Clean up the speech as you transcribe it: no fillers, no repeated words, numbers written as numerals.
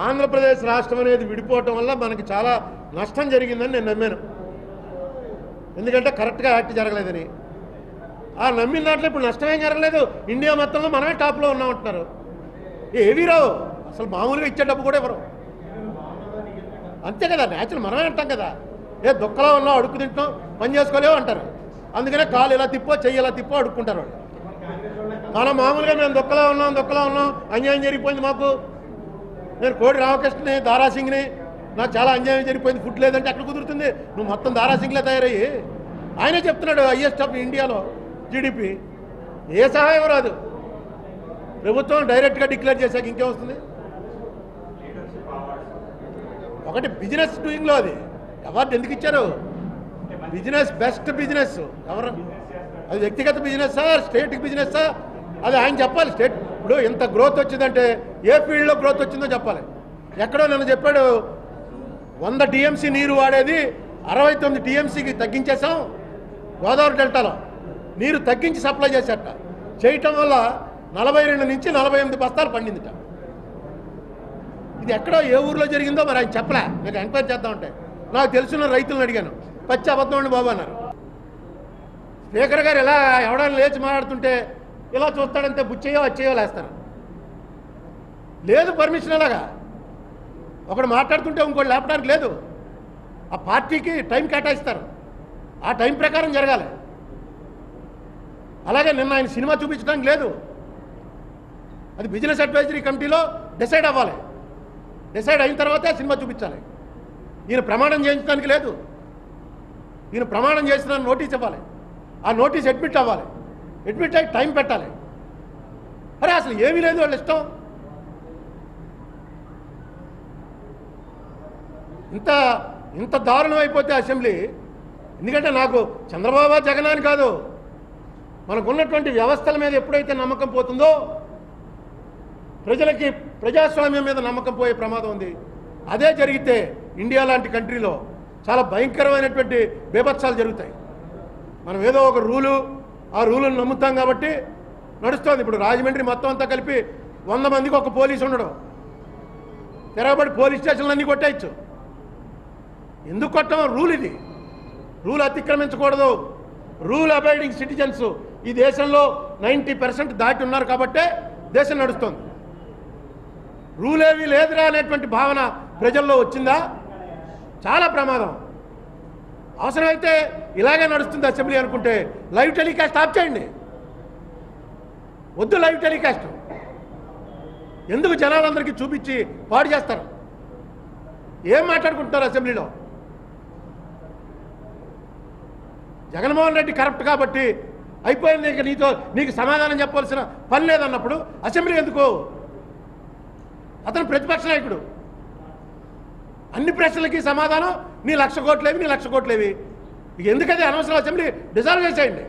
ఆంధ్రప్రదేశ్ రాష్ట్రం అనేది విడిపోవటం వల్ల మనకి చాలా నష్టం జరిగిందని నేను నమ్మాను. ఎందుకంటే కరెక్ట్గా యాక్ట్ జరగలేదని. ఆ నమ్మిన దాంట్లో ఇప్పుడు నష్టమేం జరగలేదు. ఇండియా మొత్తంలో మనమే టాప్లో ఉన్నామంటున్నారు. ఏవీ రావు, అసలు మామూలుగా ఇచ్చే డబ్బు కూడా ఎవరు. అంతే కదా, న్యాచురల్ మనమే అంటాం కదా, ఏ దుక్కలో ఉన్నాం అడుక్కు తింటాం పని చేసుకోలేవు అంటారు. అందుకనే కాలు ఇలా తిప్పో చెయ్యి ఇలా తిప్పో అడుక్కుంటారు వాళ్ళు. మనం మామూలుగా మేము దుక్కలో ఉన్నాం అన్యాయం జరిగిపోయింది మాకు, నేను కోడి రామకృష్ణని దారాసింగ్ని, నాకు చాలా అన్యాయం జరిగిపోయింది, ఫుడ్ లేదంటే ఎక్కడ కుదురుతుంది. నువ్వు మొత్తం దారాసింగ్లే తయారయ్యి ఆయనే చెప్తున్నాడు హైయెస్ట్ ఆఫ్ ఇండియాలో జీడిపి. ఏ సహాయం రాదు, ప్రభుత్వం డైరెక్ట్గా డిక్లేర్ చేశాక ఇంకేమొస్తుంది. ఒకటి బిజినెస్ డూయింగ్లో అది అవార్డు ఎందుకు ఇచ్చారు? బిజినెస్ బెస్ట్ బిజినెస్ ఎవరు, అది వ్యక్తిగత బిజినెస్సా స్టేట్కి బిజినెస్సా అది ఆయన చెప్పాలి. స్టేట్ ఇప్పుడు ఇంత గ్రోత్ వచ్చిందంటే ఏ ఫీల్డ్లో గ్రోత్ వచ్చిందో చెప్పాలి. ఎక్కడో నన్ను చెప్పాడు 100 టీఎంసీ నీరు వాడేది 69 టీఎంసీకి తగ్గించేసాం, గోదావరి డెల్టాలో నీరు తగ్గించి సప్లై చేసేట చేయటం వల్ల 42 నుంచి 48 బస్తాలు పండిందిట. ఇది ఎక్కడో ఏ ఊర్లో జరిగిందో మరి ఆయన చెప్పలే. మీకు ఎంక్వైరీ చేద్దామంటే నాకు తెలుసున్న రైతులను అడిగాను, పచ్చి అబద్ధం అండి బాబు అన్నారు. స్పీకర్ గారు ఇలా ఎవడైనా లేచి మాట్లాడుతుంటే ఇలా చూస్తాడంతే, బుచ్చేయో వచ్చేయో లేస్తారు. లేదు పర్మిషన్ అలాగా, ఒకడు మాట్లాడుతుంటే ఇంకోటి లేపడానికి లేదు. ఆ పార్టీకి టైం కేటాయిస్తారు, ఆ టైం ప్రకారం జరగాలి. అలాగే నిన్న ఆయన సినిమా చూపించడానికి లేదు, అది బిజినెస్ అడ్వైజరీ కమిటీలో డిసైడ్ అవ్వాలి. డిసైడ్ అయిన తర్వాతే సినిమా చూపించాలి. ఈయన ప్రమాణం చేయించడానికి లేదు, ఈయన ప్రమాణం చేసిన నోటీస్ ఇవ్వాలి, ఆ నోటీస్ అడ్మిట్ అవ్వాలి, అడ్మిట్ అయ్యి టైం పెట్టాలి. అరే అసలు ఏమీ లేదు వాళ్ళ ఇష్టం. ఇంత దారుణం అయిపోతే అసెంబ్లీ. ఎందుకంటే నాకు చంద్రబాబు జగన్ అని కాదు, మనకున్నటువంటి వ్యవస్థల మీద ఎప్పుడైతే నమ్మకం పోతుందో ప్రజలకి ప్రజాస్వామ్యం మీద నమ్మకం పోయే ప్రమాదం ఉంది. అదే జరిగితే ఇండియా లాంటి కంట్రీలో చాలా భయంకరమైనటువంటి బీభత్సాలు జరుగుతాయి. మనం ఏదో ఒక రూలు, ఆ రూలును నమ్ముతాం కాబట్టి నడుస్తుంది. ఇప్పుడు రాజమండ్రి మొత్తం అంతా కలిపి 100 మందికి ఒక పోలీసు ఉండడం, తిరగబడి పోలీస్ స్టేషన్లు అన్నీ కొట్టేయచ్చు. ఎందుకు కొట్టడం? రూల్ ఇది, రూల్ అతిక్రమించకూడదు. రూల్ అబైడింగ్ సిటిజన్స్ ఈ దేశంలో 90% దాటి ఉన్నారు కాబట్టే దేశం నడుస్తుంది. రూల్ ఏమీ లేదురా అనేటువంటి భావన ప్రజల్లో వచ్చిందా చాలా ప్రమాదం. అవసరమైతే ఇలాగే నడుస్తుంది అసెంబ్లీ అనుకుంటే లైవ్ టెలికాస్ట్ ఆఫ్ చేయండి. వద్దు లైవ్ టెలికాస్ట్, ఎందుకు జనాలందరికీ చూపించి పాడు చేస్తారు? ఏం మాట్లాడుకుంటున్నారు అసెంబ్లీలో? జగన్మోహన్ రెడ్డి కరప్ట్ కాబట్టి అయిపోయింది, ఇక నీకు సమాధానం చెప్పవలసిన పని లేదన్నప్పుడు అసెంబ్లీ ఎందుకు? అతను ప్రతిపక్ష నాయకుడు, అన్ని ప్రశ్నలకి సమాధానం నీ 1,00,000 కోట్లేవి, నీ 1,00,000 కోట్లేవి. ఎందుకది అనవసరం? అసెంబ్లీ డిజాల్వ్ చేసేయండి.